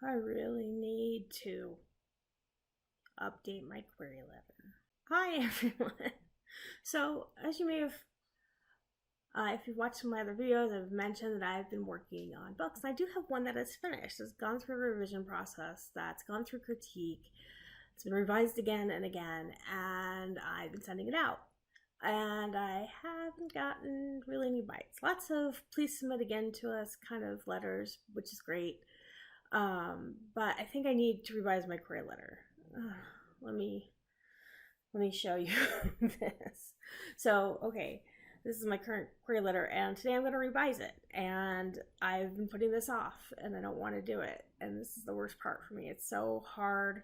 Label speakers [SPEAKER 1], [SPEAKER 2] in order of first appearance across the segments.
[SPEAKER 1] I really need to update my query letter. Hi, everyone. So, as you may have, if you've watched some of my other videos, I've mentioned that I've been working on books. And I do have one that is finished. It's gone through a revision process, that's gone through critique. It's been revised again and again, and I've been sending it out. And I haven't gotten really any bites. Lots of please submit again to us kind of letters, which is great. But I think I need to revise my query letter. Let me show you this. So, okay, this is my current query letter, and today I'm going to revise it. And I've been putting this off, and I don't want to do it. And this is the worst part for me. It's so hard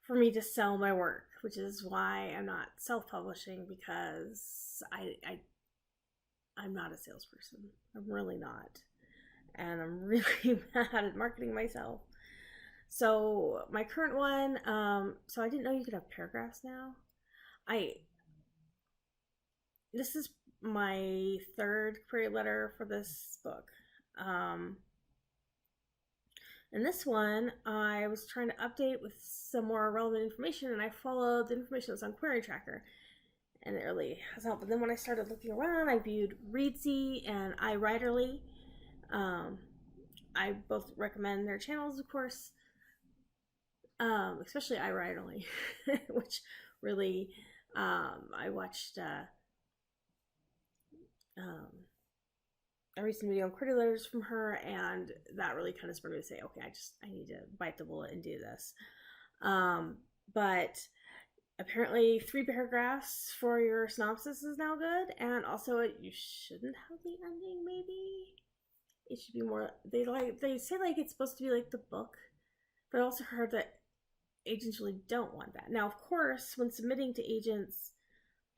[SPEAKER 1] for me to sell my work, which is why I'm not self-publishing, because I'm not a salesperson. I'm really not. And I'm really bad at marketing myself. So my current one, so I didn't know you could have paragraphs now. This is my third query letter for this book. And this one, I was trying to update with some more relevant information, and I followed the information that's on Query Tracker, and it really has helped. But then when I started looking around, I viewed Reedsy and iWriterly. I both recommend their channels, of course, especially iWriterly, which really, I watched a recent video on query letters from her, and that really kind of spurred me to say, okay, I need to bite the bullet and do this. But apparently 3 paragraphs for your synopsis is now good, and also you shouldn't have the ending. Maybe it should be more. They say like it's supposed to be like the book, but I also heard that agents really don't want that. Now, of course, when submitting to agents,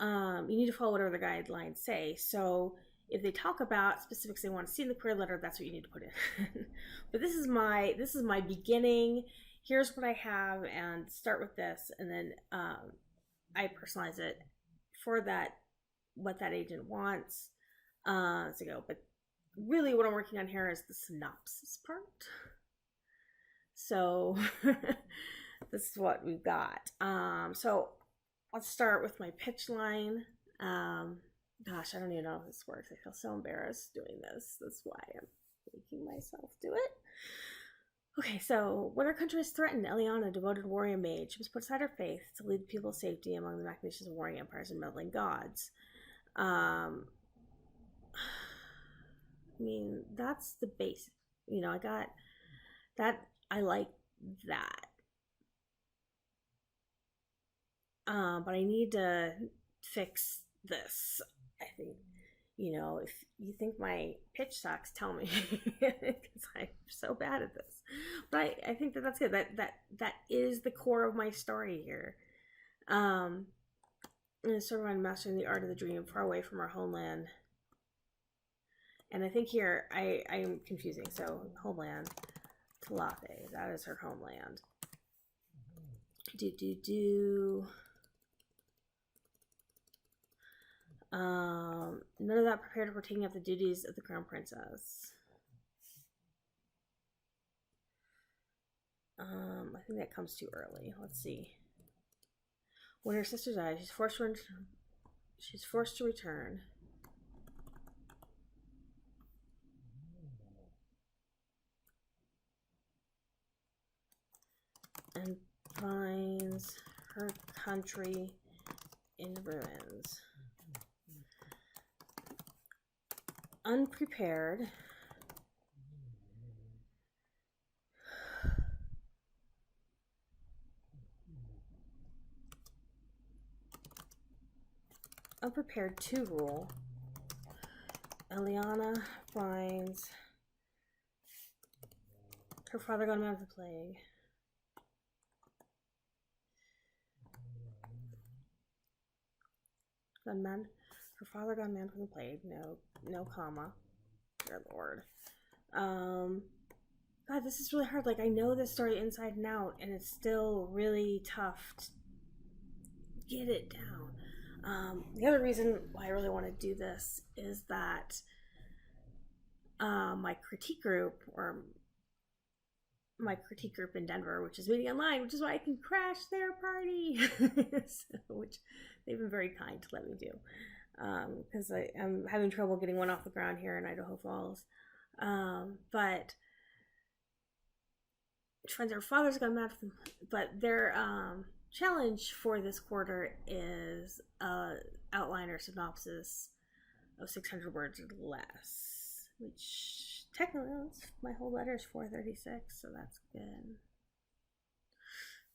[SPEAKER 1] you need to follow whatever the guidelines say. So if they talk about specifics they want to see in the query letter, that's what you need to put in. But this is my beginning. Here's what I have, and start with this, and then I personalize it for that, what that agent wants to go. But really what I'm working on here is the synopsis part. So this is what we've got. So let's start with my pitch line. Gosh, I don't even know if this works. I feel so embarrassed doing this. That's why I'm making myself do it. Okay, so when our country is threatened, Eliana, a devoted warrior mage, must put aside her faith to lead people's safety among the machinations of warring empires and meddling gods. I mean, that's the basic. You know, I got that. I like that. But I need to fix this. I think, you know, if you think my pitch sucks, tell me, because I'm so bad at this. But I think that's good. That is the core of my story here. And it's sort of on mastering the art of the dream, far away from our homeland. And I think here I am confusing. So homeland, Talathe, that is her homeland. None of that prepared for taking up the duties of the crown princess. I think that comes too early. Let's see. When her sister dies, she's forced to return. And finds her country in ruins. Unprepared. Unprepared to rule. Eliana finds her father gone mad with the plague. Gone mad. Her father gone mad from the plague. No comma. Dear Lord. God, this is really hard. Like, I know this story inside and out, and it's still really tough to get it down. The other reason why I really want to do this is that my critique group, or my critique group in Denver, which is meeting online, which is why I can crash their party, which they've been very kind to let me do, because I'm having trouble getting one off the ground here in Idaho Falls. But friends, their fathers got mad at them, but their challenge for this quarter is outline or synopsis of 600 words or less, which technically my whole letter is 436, so that's good.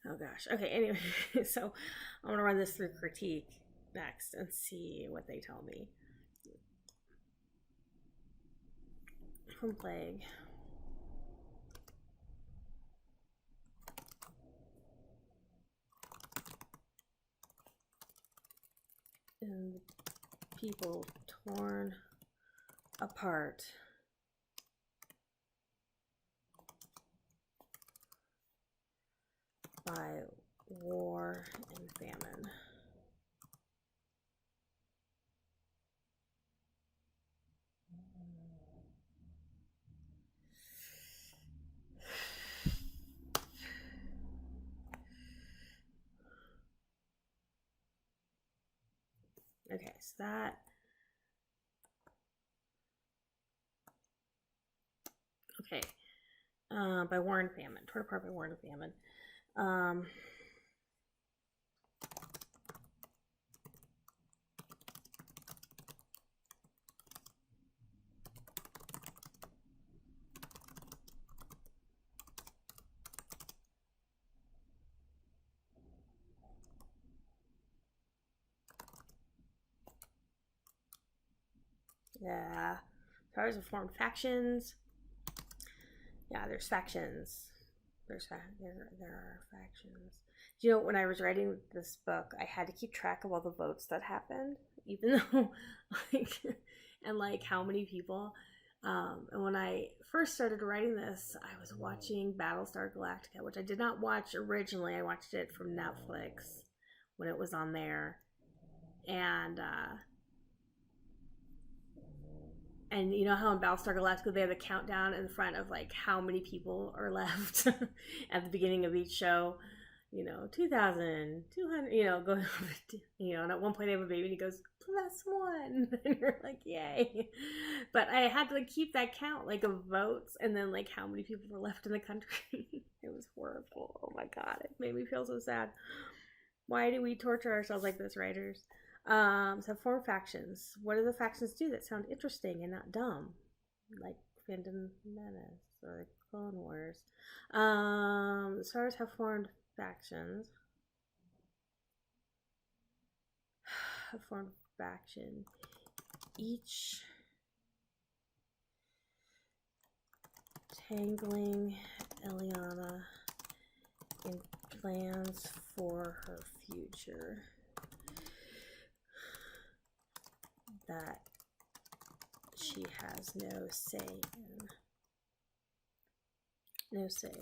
[SPEAKER 1] Oh gosh. Okay, anyway, so I'm gonna run this through critique next and see what they tell me. From Plague. And people torn apart by war and famine. Okay, so that. Okay, by war and famine. Torn apart by war and famine. Yeah, Stars have formed factions. Yeah, there's factions. There are factions. You know, when I was writing this book, I had to keep track of all the votes that happened, even though, like, and like how many people. And when I first started writing this, I was watching Battlestar Galactica, which I did not watch originally. I watched it from Netflix when it was on there, and you know how in Battlestar Galactica they have the countdown in front of like how many people are left at the beginning of each show. You know, 2,000, 200, you know, going over, you know, and at one point they have a baby and he goes, +1. And you're like, yay. But I had to like keep that count like of votes and then like how many people were left in the country. It was horrible. Oh my God. It made me feel so sad. Why do we torture ourselves like this, writers? So form factions. What do the factions do that sound interesting and not dumb? Like Phantom Menace or like Clone Wars. The stars have formed factions. Have formed faction. Each tangling Eliana in plans for her future that she has no say in. No say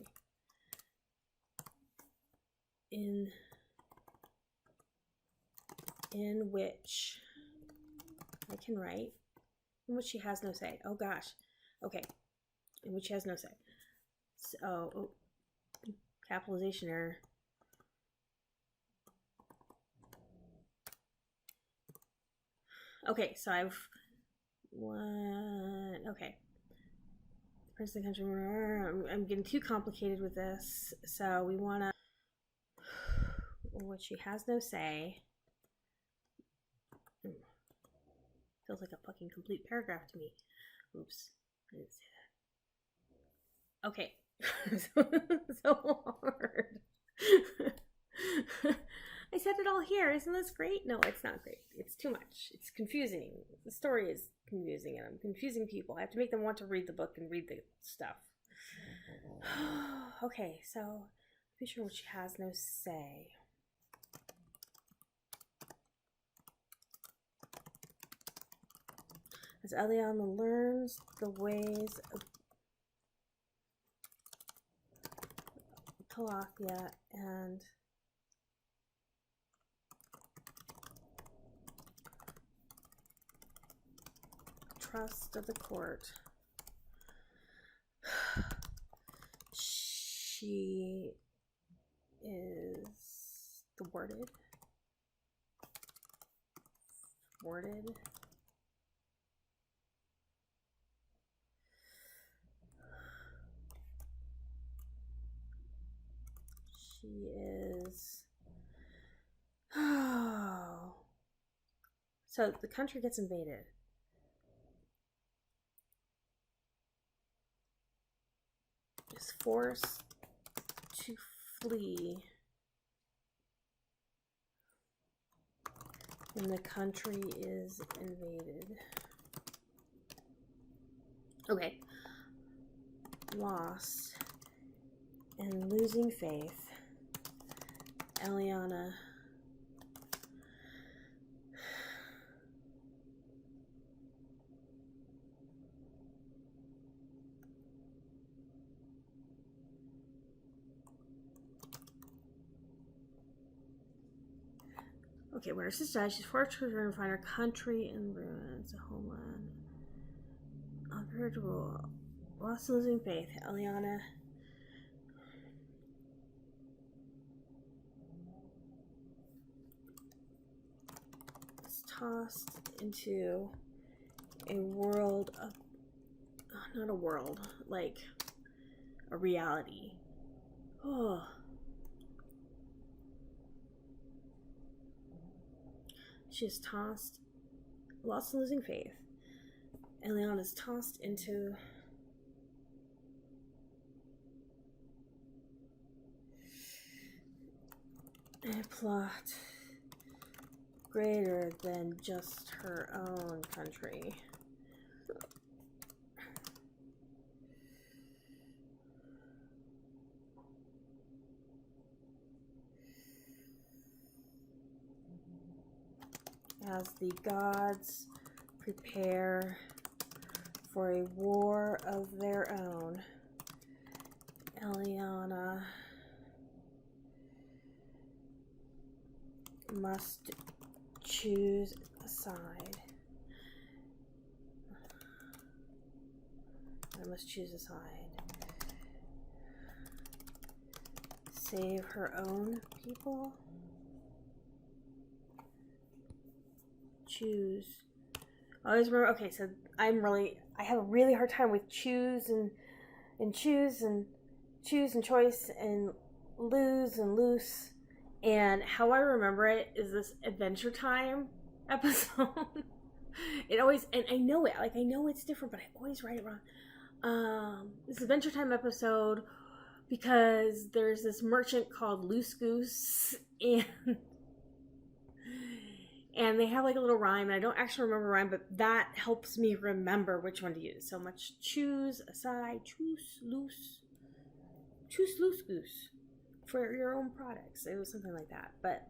[SPEAKER 1] in which I can write, in which she has no say. Oh gosh. Okay. In which she has no say. So, capitalization error. Okay, so I've one. Okay. Prince of the country. I'm getting too complicated with this. So we want to. Which she has no say. Feels like a fucking complete paragraph to me. Oops. I didn't say that. Okay. So hard. I said it all here. Isn't this great? No, it's not great. It's too much. It's confusing. The story is confusing, and I'm confusing people. I have to make them want to read the book and read the stuff. Okay, so be sure she has no say. As Eliana learns the ways of Talakia and trust of the court, She is thwarted. She is... Oh. So the country gets invaded. Is forced to flee when the country is invaded. Okay. Lost and losing faith. Eliana Okay, when her sister dies, she's forced to return and find her country in ruins, a homeland. Unprepared to rule. Lost and losing faith. Eliana is tossed into a world of... not a world, like a reality. Oh. She is tossed, lost and losing faith. Eliana is tossed into a plot greater than just her own country. As the gods prepare for a war of their own, Eliana must choose a side. I must choose a side. Save her own people. Choose. I always remember. Okay, so I have a really hard time with choose and choose and choice and lose and loose. And how I remember it is this Adventure Time episode. It always, and I know it, like I know it's different, but I always write it wrong. This Adventure Time episode, because there's this merchant called Loose Goose, and they have like a little rhyme, and I don't actually remember rhyme, but that helps me remember which one to use. So much choose a side, choose loose goose for your own products. It was something like that. But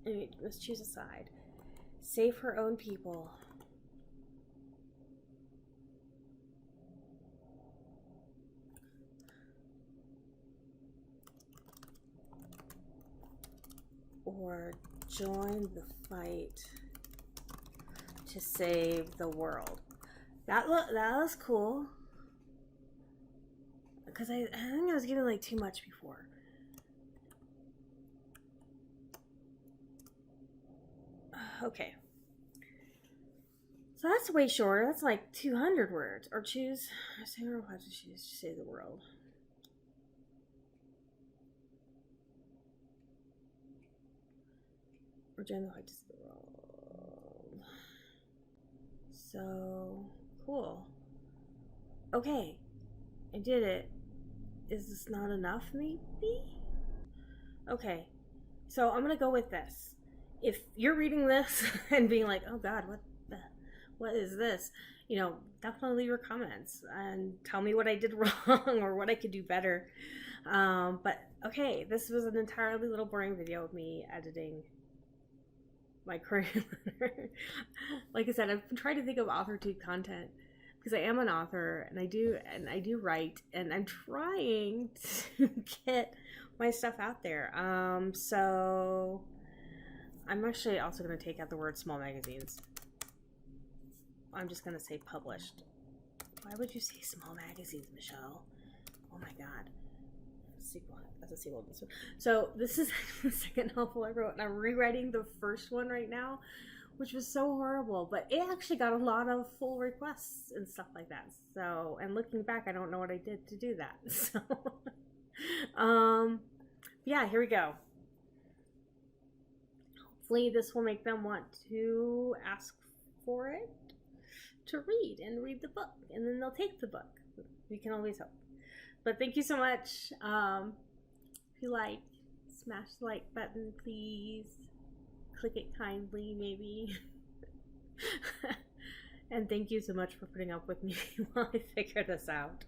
[SPEAKER 1] anyway, let's choose a side. Save her own people. Or join the fight to save the world. That was cool. Because I think I was giving like too much before. Okay. So that's way shorter. That's like 200 words. Or choose. I don't know how to choose to save the world. Or join the fight to save the world. So cool. Okay. I did it. Is this not enough, maybe? Okay. So I'm gonna go with this. If you're reading this and being like, oh god, what is this? You know, definitely leave your comments and tell me what I did wrong or what I could do better. But okay, this was an entirely little boring video of me editing my query letter. Like I said, I've been trying to think of author-tube content because I am an author and I do write, and I'm trying to get my stuff out there. So I'm actually also going to take out the word small magazines. I'm just going to say published. Why would you say small magazines, Michelle? Oh my god. sequel. That's a sequel to this one. So this is the second novel I wrote, and I'm rewriting the first one right now, which was so horrible. But it actually got a lot of full requests and stuff like that. So, and looking back, I don't know what I did to do that. So, yeah, here we go. Hopefully, this will make them want to ask for it to read and read the book, and then they'll take the book. We can always hope. But thank you so much. If you like, smash the like button, please. Click it kindly, maybe. And thank you so much for putting up with me while I figure this out.